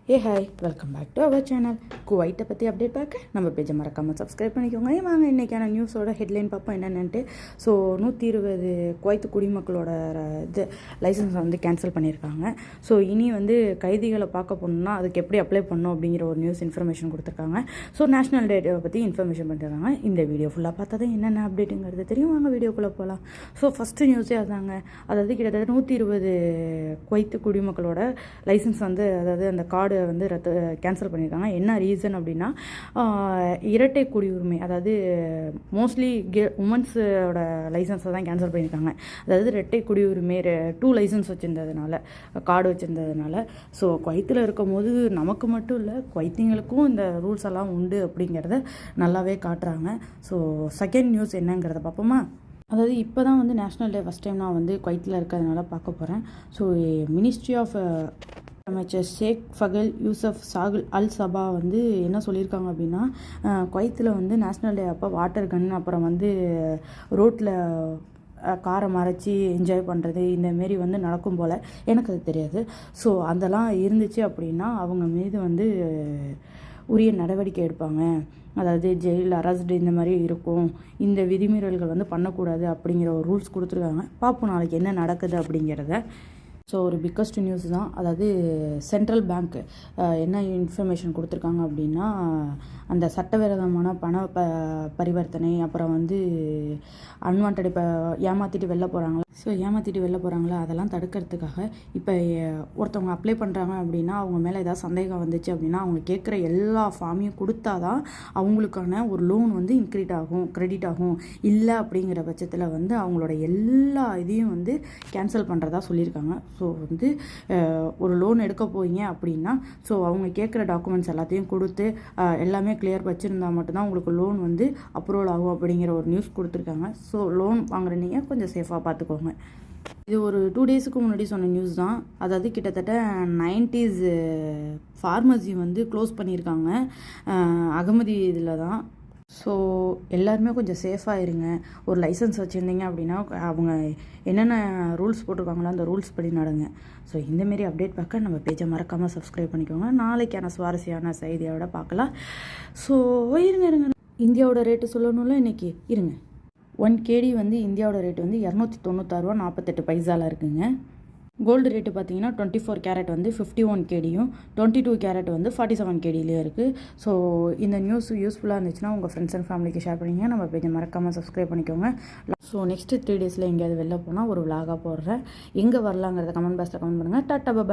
Hi welcome back to our channel. குவைட்டை பற்றி update பார்க்க நம்ம பேஜை மறக்காமல் சப்ஸ்கிரைப் பண்ணிக்கோங்க. வாங்க இன்றைக்கான நியூஸோட ஹெட்லைன் பார்ப்போம் என்னென்னட்டு. ஸோ 120 குவைத்து குடிமக்களோட இது லைசன்ஸை வந்து கேன்சல் பண்ணியிருக்காங்க. ஸோ இனி வந்து கைதிகளை பார்க்க போகணுன்னா அதுக்கு எப்படி அப்ளை பண்ணணும் அப்படிங்கிற ஒரு நியூஸ் இன்ஃபர்மேஷன் கொடுத்துருக்காங்க. ஸோ நேஷனல் டேட்டை பற்றி இன்ஃபர்மேஷன் பண்ணியிருக்காங்க. இந்த வீடியோ ஃபுல்லாக பார்த்தா தான் என்னென்ன அப்டேட்டுங்கிறது தெரியும். வாங்க வீடியோக்குள்ளே போகலாம். ஸோ ஃபஸ்ட்டு நியூஸே அதாங்க. அதாவது கிட்டத்தட்ட 120 குவைத்து குடிமக்களோட லைசன்ஸ் வந்து அதாவது அந்த கார்டு வந்து கேன்சல் பண்ணியிருக்காங்க. என்ன ரீசன் அப்படின்னா இரட்டை குடியுரிமை, அதாவது மோஸ்ட்லி உமன்ஸோட லைசன்ஸை தான் கேன்சல் பண்ணியிருக்காங்க. அதாவது இரட்டை குடியுரிமை 2 லைசன்ஸ் வச்சுருந்ததுனால, கார்டு வச்சுருந்ததுனால. ஸோ குவைத்தில் இருக்கும் போது நமக்கு மட்டும் இல்லை, குவைத்திங்களுக்கும் இந்த ரூல்ஸ் எல்லாம் உண்டு அப்படிங்கிறத நல்லாவே காட்டுறாங்க. ஸோ செகண்ட் நியூஸ் என்னங்கிறத பார்ப்போமா. அதாவது இப்போ தான் வந்து நேஷ்னல் டே ஃபஸ்ட் டைம் நான் வந்து குவைத்தில் இருக்கிறதுனால பார்க்க போகிறேன். ஸோ மினிஸ்ட்ரி ஆஃப் அமைச்சர் ஷேக் ஃபகல் யூசஃப் சாகுல் அல் சபா வந்து என்ன சொல்லியிருக்காங்க அப்படின்னா, குவைத்தில் வந்து நேஷ்னல் டே அப்போ வாட்டர் கன், அப்புறம் வந்து ரோட்டில் காரை மறைச்சி என்ஜாய் பண்ணுறது இந்தமாரி வந்து நடக்கும் போல், எனக்கு அது தெரியாது. ஸோ அதெல்லாம் இருந்துச்சு அப்படின்னா அவங்க மீது வந்து உரிய நடவடிக்கை எடுப்பாங்க. அதாவது ஜெயில் அரெஸ்ட் இந்த மாதிரி இருக்கும். இந்த விதிமீறல்கள் வந்து பண்ணக்கூடாது அப்படிங்கிற ஒரு ரூல்ஸ் கொடுத்துருக்காங்க. பார்ப்போம் நாளைக்கு என்ன நடக்குது அப்படிங்கிறத. ஸோ ஒரு பிக்கஸ்ட் நியூஸ் தான். அதாவது சென்ட்ரல் பேங்க் என்ன இன்ஃபர்மேஷன் கொடுத்துருக்காங்க அப்படின்னா, அந்த சட்டவிரோதமான பண பரிவர்த்தனை, அப்புறம் வந்து அன்வான்ட் இப்போ ஏமாற்றிட்டு வெளில போகிறாங்களா அதெல்லாம் தடுக்கிறதுக்காக இப்போ ஒருத்தவங்க அப்ளை பண்ணுறாங்க அப்படின்னா, அவங்க மேலே ஏதாவது சந்தேகம் வந்துச்சு அப்படின்னா அவங்க கேட்குற எல்லா ஃபார்மையும் கொடுத்தா தான் அவங்களுக்கான ஒரு லோன் வந்து கிரெடிட் ஆகும். இல்லை அப்படிங்கிற பட்சத்தில் வந்து அவங்களோட எல்லா இதையும் வந்து கேன்சல் பண்ணுறதா சொல்லியிருக்காங்க. ஸோ வந்து ஒரு லோன் எடுக்க போகிறீங்க அப்படின்னா, ஸோ அவங்க கேட்குற டாக்குமெண்ட்ஸ் எல்லாத்தையும் கொடுத்து எல்லாமே கிளியர் வச்சுருந்தா மட்டும்தான் உங்களுக்கு லோன் வந்து அப்ரூவல் ஆகும் அப்படிங்கிற ஒரு நியூஸ் கொடுத்துருக்காங்க. ஸோ லோன் வாங்குற நீங்கள் கொஞ்சம் சேஃபாக பார்த்துக்கோங்க. இது ஒரு 2 டேஸுக்கு முன்னாடி சொன்ன நியூஸ் தான். அதாவது கிட்டத்தட்ட 90s ஃபார்மசி வந்து க்ளோஸ் பண்ணியிருக்காங்க அகமதி இதில் தான். ஸோ எல்லாருமே கொஞ்சம் சேஃபாக இருங்க. ஒரு லைசன்ஸ் வச்சுருந்தீங்க அப்படின்னா அவங்க என்னென்ன ரூல்ஸ் போட்டிருக்காங்களோ அந்த ரூல்ஸ் படி நடங்க. ஸோ இந்தமாரி அப்டேட் பார்க்க நம்ம பேஜை மறக்காமல் சப்ஸ்கிரைப் பண்ணிக்கோங்க. நாளைக்கான சுவாரஸ்யமான செய்தியோட பார்க்கலாம். ஸோ இருங்க இந்தியாவோட ரேட்டு சொல்லணும்ல இன்றைக்கி. இருங்க, 1 KD வந்து இந்தியாவோட ரேட்டு வந்து 296.48 இருக்குங்க. கோல்டு ரேட்டு பார்த்தீங்கன்னா 24 கேரட் வந்து 51 KDயும், 22 கேரட் வந்து 47 KDலேயே இருக்குது. ஸோ இந்த நியூஸ் யூஸ்ஃபுல்லாக இருந்துச்சுன்னா உங்கள் ஃப்ரெண்ட்ஸ் அண்ட் ஃபேமிலிக்கு ஷேர் பண்ணிங்க. நம்ம பேஜை மறக்காமல் சப்ஸ்கிரைப் பண்ணிக்கோங்க. ஸோ நெக்ஸ்ட்டு 3 டேஸில் எங்கேயாவது வெளில போனால் ஒரு விலாகாக போடுறேன். எங்கே வரலாங்கிறத கமெண்ட் பாக்ஸில் கமெண்ட் பண்ணுங்கள். டாட்டா பாய்.